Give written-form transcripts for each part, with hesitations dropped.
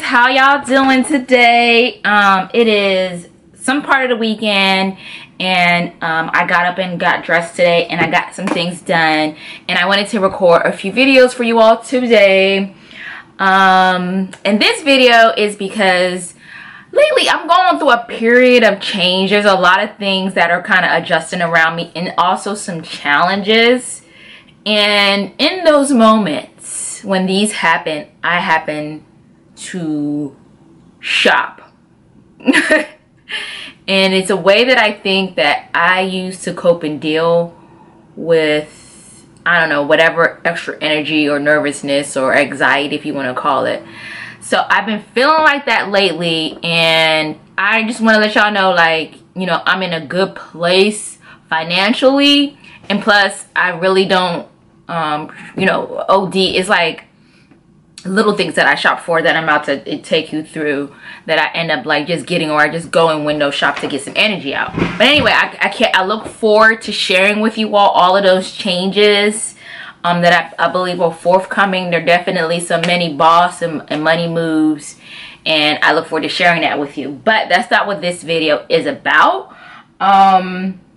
How y'all doing today? It is some part of the weekend, and I got up and got dressed today, and I got some things done, and I wanted to record a few videos for you all today. And this video is because lately I'm going through a period of change. There's a lot of things that are kind of adjusting around me, and also some challenges. And in those moments when these happen, I happen to shop. And it's a way that I think that I use to cope and deal with, I don't know, whatever extra energy or nervousness or anxiety, if you want to call it. So I've been feeling like that lately, and I just want to let y'all know, like, you know, I'm in a good place financially, and plus I really don't you know, OD is like little things that I shop for that I'm about to take you through, that I end up like just getting, or I just go and window shop to get some energy out. But anyway, I look forward to sharing with you all of those changes that I believe are forthcoming. There are definitely some many boss and money moves, and I look forward to sharing that with you. But that's not what this video is about.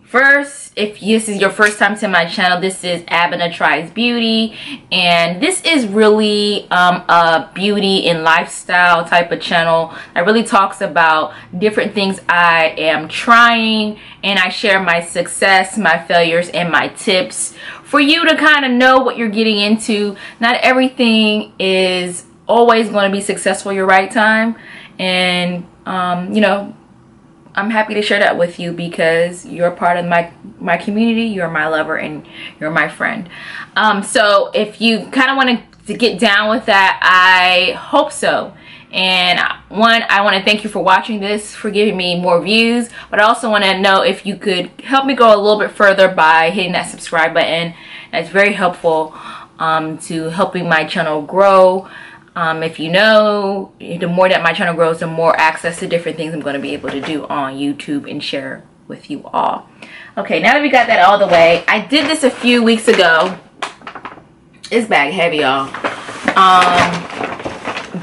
First, if this is your first time to my channel, this is Abena Tries Beauty, and this is really a beauty and lifestyle type of channel that really talks about different things I am trying, and I share my success, my failures, and my tips for you to kind of know what you're getting into. Not everything is always going to be successful your right time, and you know, I'm happy to share that with you because you're a part of my community, you're my lover, and you're my friend. So if you kind of want to get down with that, I hope so. And one, I want to thank you for watching this, for giving me more views, but I also want to know if you could help me go a little bit further by hitting that subscribe button. That's very helpful to helping my channel grow. If you know, the more that my channel grows, the more access to different things I'm going to be able to do on YouTube and share with you all. Okay, now that we got that all the way, I did this a few weeks ago. This bag heavy, y'all.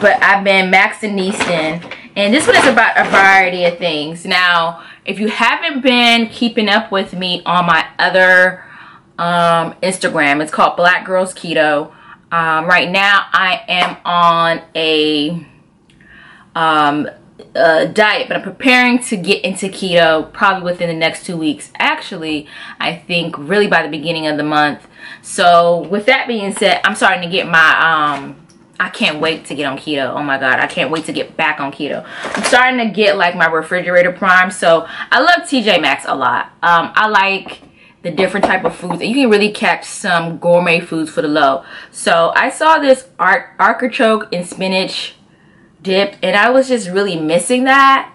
But I've been maxing Neaston, and this one is about a variety of things. Now, if you haven't been keeping up with me on my other Instagram, it's called Black Girls Keto. Right now I am on a diet, but I'm preparing to get into keto probably within the next 2 weeks. Actually, I think really by the beginning of the month. So with that being said, I'm starting to get my I can't wait to get on keto. Oh my god, I can't wait to get back on keto. I'm starting to get like my refrigerator prime. So I love TJMAXX a lot. I like the different type of foods, and you can really catch some gourmet foods for the low. So I saw this artichoke and spinach dip, and I was just really missing that.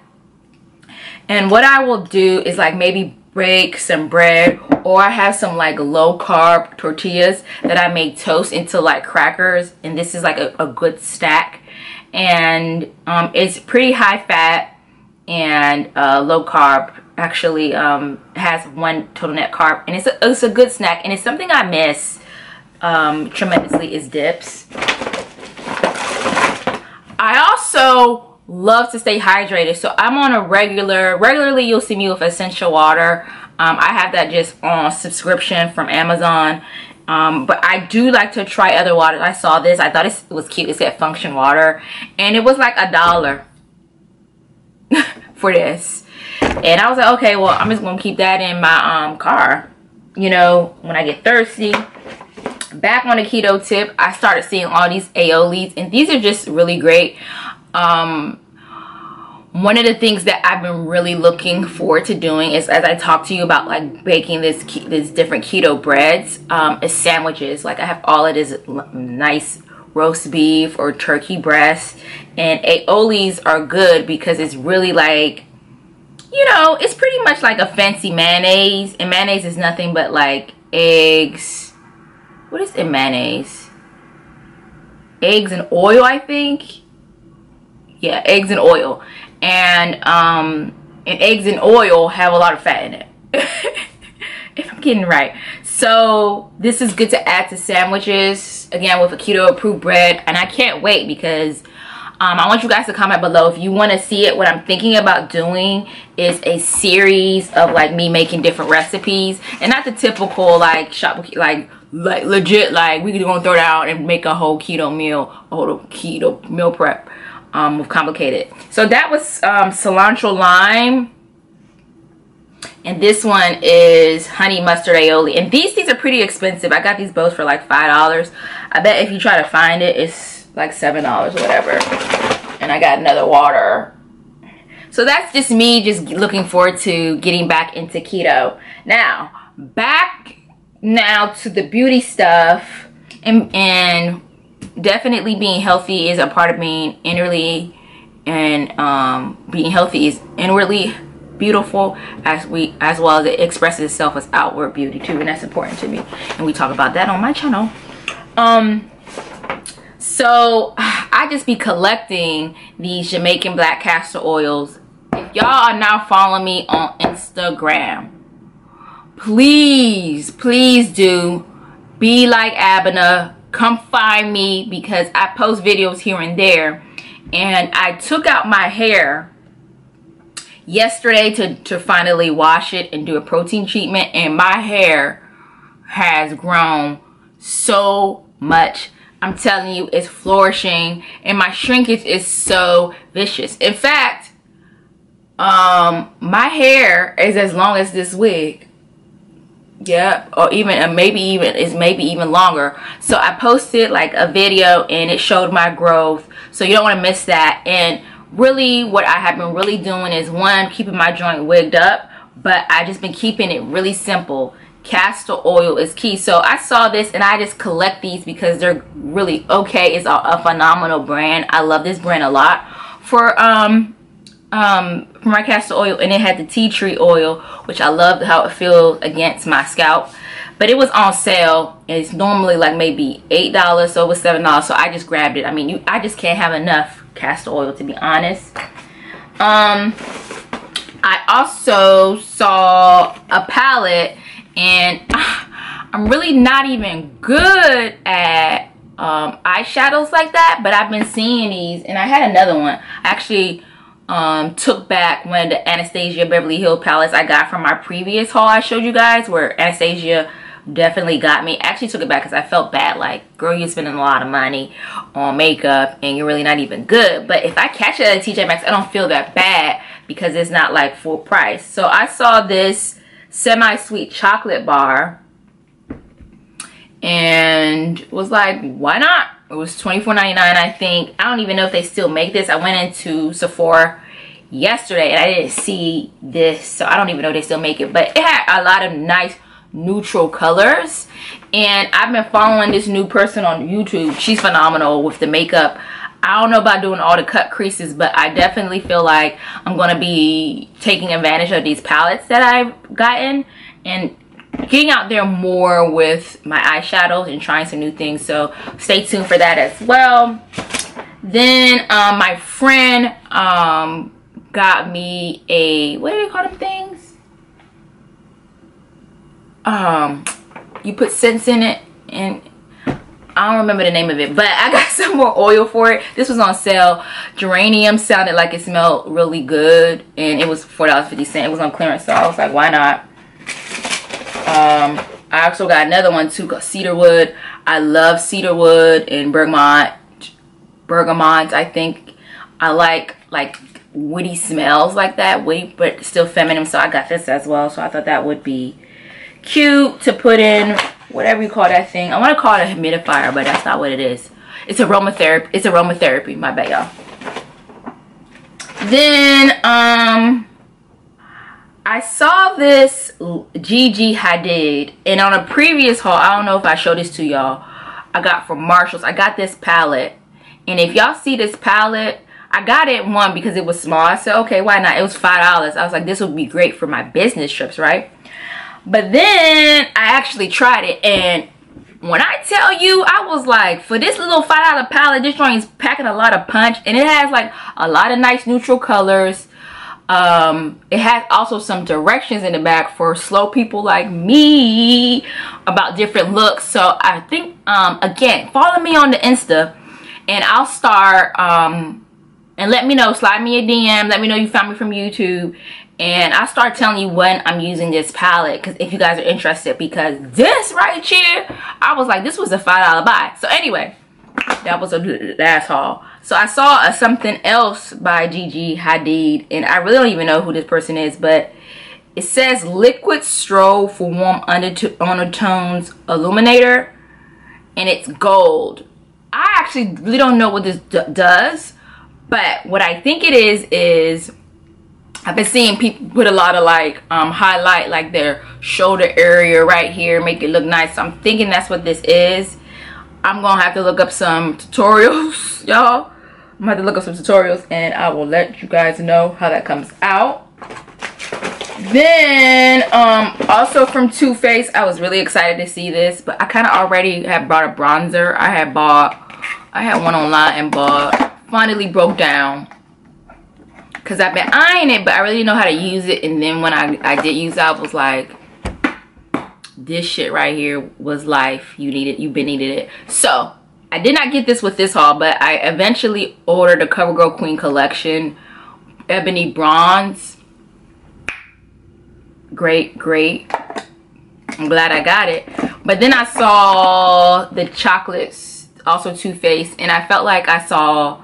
And what I will do is like maybe break some bread, or I have some like low carb tortillas that I make toast into like crackers, and this is like a good stack. And it's pretty high fat and low carb. Actually has 1 total net carb, and it's a good snack, and it's something I miss tremendously is dips. I also love to stay hydrated, so I'm on a regularly you'll see me with essential water. I have that just on subscription from Amazon, but I do like to try other waters. I saw this, I thought it was cute. It said Function Water, and it was like $1 for this. And I was like, okay, well, I'm just gonna keep that in my car, you know, when I get thirsty. Back on the keto tip, I started seeing all these aiolis, and these are just really great. One of the things that I've been really looking forward to doing is, as I talked to you about, like baking this different keto breads, is sandwiches. Like I have all of this nice roast beef or turkey breast, and aiolis are good because it's really like, you know, it's pretty much like a fancy mayonnaise, and mayonnaise is nothing but like eggs, what is in mayonnaise? Eggs and oil, I think. Yeah, eggs and oil. And eggs and oil have a lot of fat in it. If I'm getting it right. So this is good to add to sandwiches, again, with a keto approved bread. And I can't wait because I want you guys to comment below if you want to see it. What I'm thinking about doing is a series of like me making different recipes, and not the typical like like legit like we gonna throw down and make a whole keto meal, a whole keto meal prep with complicated. So that was cilantro lime, and this one is honey mustard aioli. And these are pretty expensive. I got these both for like $5. I bet if you try to find it, it's like $7 or whatever. And I got another water. So that's just me just looking forward to getting back into keto. Now, back now to the beauty stuff. And definitely being healthy is a part of being inwardly, and being healthy is inwardly beautiful as well as it expresses itself as outward beauty too, and that's important to me, and we talk about that on my channel. So I just be collecting these Jamaican black castor oils. If y'all are now following me on Instagram, please do be like Abena. Come find me because I post videos here and there, and I took out my hair yesterday to finally wash it and do a protein treatment, and my hair has grown so much. I'm telling you, it's flourishing, and my shrinkage is so vicious. In fact, my hair is as long as this wig. Yeah, or even maybe even longer. So I posted like a video and it showed my growth, so you don't want to miss that. And really what I have been really doing is, one, keeping my joint wigged up, but I just been keeping it really simple. Castor oil is key. So I saw this and I just collect these because they're really okay. It's a phenomenal brand. I love this brand a lot for my castor oil, and it had the tea tree oil, which I loved how it feels against my scalp. But it was on sale, and it's normally like maybe $8, so it was $7. So I just grabbed it. I mean, I just can't have enough castor oil, to be honest. I also saw a palette, and I'm really not even good at eyeshadows like that, but I've been seeing these, and I had another one. I actually took back one of the Anastasia Beverly Hills palettes I got from my previous haul I showed you guys, where Anastasia definitely got me. I actually took it back because I felt bad, like, girl, you're spending a lot of money on makeup and you're really not even good. But if I catch it at TJMAXX, I don't feel that bad because it's not like full price. So I saw this semi-sweet chocolate bar and was like, why not? It was $24.99, I think. I don't even know if they still make this. I went into Sephora yesterday and I didn't see this, so I don't even know if they still make it. But it had a lot of nice neutral colors, and I've been following this new person on YouTube. She's phenomenal with the makeup. I don't know about doing all the cut creases, but I definitely feel like I'm going to be taking advantage of these palettes that I've gotten and getting out there more with my eyeshadows and trying some new things. So stay tuned for that as well. Then my friend got me a, what do they call them things? You put scents in it, and I don't remember the name of it, but I got some more oil for it. This was on sale. Geranium sounded like it smelled really good, and it was $4.50. It was on clearance, so I was like, why not? I also got another one too called cedarwood. I love cedarwood and bergamot. I think I like woody smells like that, woody but still feminine. So I got this as well. So I thought that would be cute to put in, whatever you call that thing. I want to call it a humidifier, but that's not what it is. It's aromatherapy. It's aromatherapy. My bad, y'all. Then I saw this Gigi Hadid, and on a previous haul, I don't know if I showed this to y'all, I got from Marshalls. I got this palette, and if y'all see this palette, I got it, one, because it was small. I said, okay, why not? It was $5. I was like, this would be great for my business trips, right? But then I actually tried it, and when I tell you, I was like, for this little $5 palette, this joint is packing a lot of punch, and it has like a lot of nice neutral colors. It has also some directions in the back for slow people like me about different looks. So I think, again, follow me on the Insta, and I'll start, and let me know, slide me a DM, let me know you found me from YouTube, and I'll start telling you when I'm using this palette, because if you guys are interested, because this right here, I was like, this was a $5 buy. So anyway, that was a last haul. So I saw something else by Gigi Hadid, and I really don't even know who this person is, but it says Liquid Strobe for Warm Undertones Illuminator, and it's gold. I actually really don't know what this does, but what I think it is I've been seeing people put a lot of like highlight like their shoulder area right here, make it look nice. So I'm thinking that's what this is. I'm gonna have to look up some tutorials, y'all. I'm gonna have to look up some tutorials, and I will let you guys know how that comes out. Then also from Too Faced, I was really excited to see this, but I kind of already had bought a bronzer. I had one online and bought. Finally broke down because I've been eyeing it, but I really didn't know how to use it. And then when I did use it, I was like, this shit right here was life. You've been needed it. So I did not get this with this haul, but I eventually ordered a CoverGirl Queen collection, ebony bronze. Great. I'm glad I got it. But then I saw the chocolates, also Too Faced, and I felt like I saw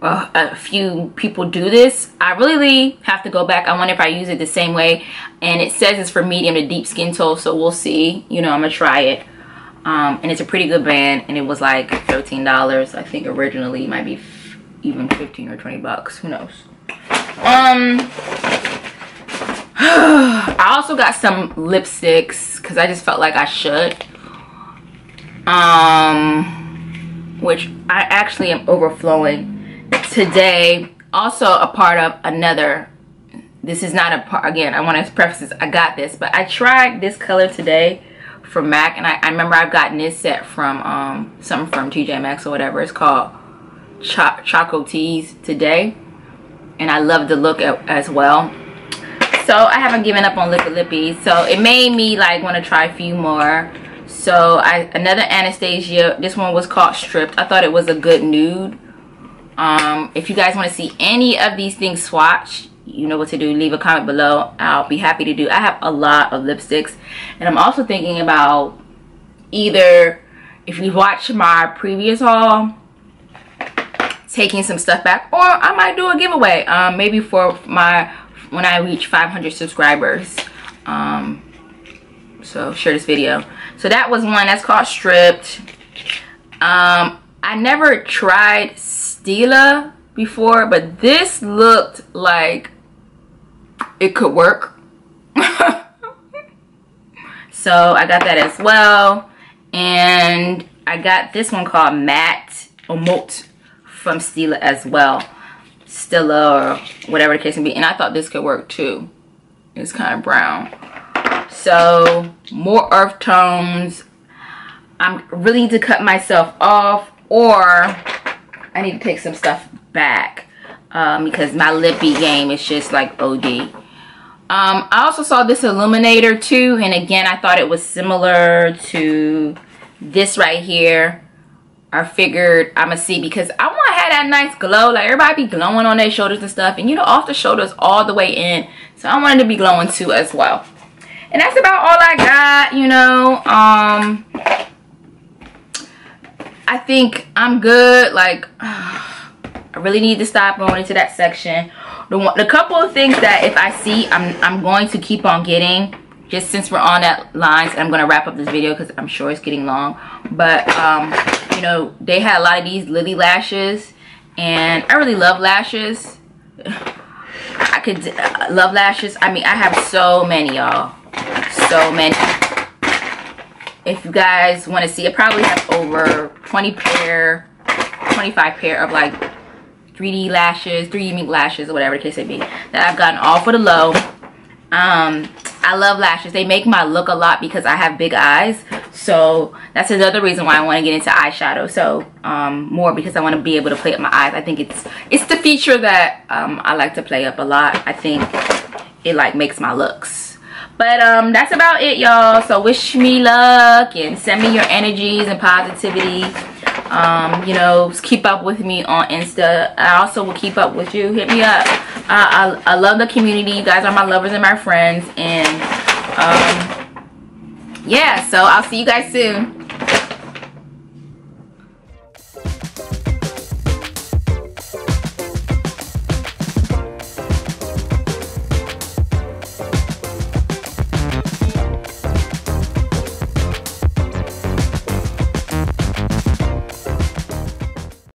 a few people do this. I really have to go back. I wonder if I use it the same way, and it says it's for medium to deep skin tone, so we'll see. You know, I'm gonna try it. And it's a pretty good brand, and it was like $13. I think originally it might be even 15 or 20 bucks, who knows. I also got some lipsticks because I just felt like I should, which I actually am overflowing today. Also a part of another, this is not a part, again, I want to preface this, I got this, but I tried this color today from MAC, and I remember I've gotten this set from something from TJMAXX or whatever. It's called Choco Tease today, and I love the look as well. So I haven't given up on Liquid Lippies, so it made me like want to try a few more. So another Anastasia, this one was called Stripped. I thought it was a good nude. If you guys want to see any of these things swatched, you know what to do. Leave a comment below. I'll be happy to do. I have a lot of lipsticks, and I'm also thinking about either, if you watch my previous haul, taking some stuff back, or I might do a giveaway, maybe for when I reach 500 subscribers. So share this video. So that was one that's called Stripped. I never tried Stila before, but this looked like it could work. So I got that as well, and I got this one called Matte or Mote from Stila as well, Stila or whatever the case may be, and I thought this could work too. It's kind of brown. So more earth tones. I really need to cut myself off, or I need to take some stuff back because my lippy game is just like OD. I also saw this illuminator too, and again I thought it was similar to this right here. I figured I'm gonna see, because I want to have that nice glow, like everybody be glowing on their shoulders and stuff, and you know, off the shoulders all the way in, so I wanted to be glowing too as well. And that's about all I got, you know. I think I'm good. Like, I really need to stop going into that section. The couple of things that if I see, I'm going to keep on getting, just since we're on that lines. And I'm going to wrap up this video because I'm sure it's getting long. But, you know, they had a lot of these Lily lashes, and I really love lashes. I could love lashes. I mean, I have so many, y'all. So many. If you guys want to see, I probably have over 25 pair of like 3D lashes, 3D mink lashes, or whatever the case may be, that I've gotten all for the low. I love lashes. They make my look a lot because I have big eyes, So that's another reason why I want to get into eyeshadow. So more because I want to be able to play up my eyes. I think it's the feature that I like to play up a lot. I think it like makes my looks. But that's about it, y'all. So wish me luck and send me your energies and positivity. You know, keep up with me on Insta. I also will keep up with you. Hit me up. I love the community. You guys are my lovers and my friends. And yeah, so I'll see you guys soon.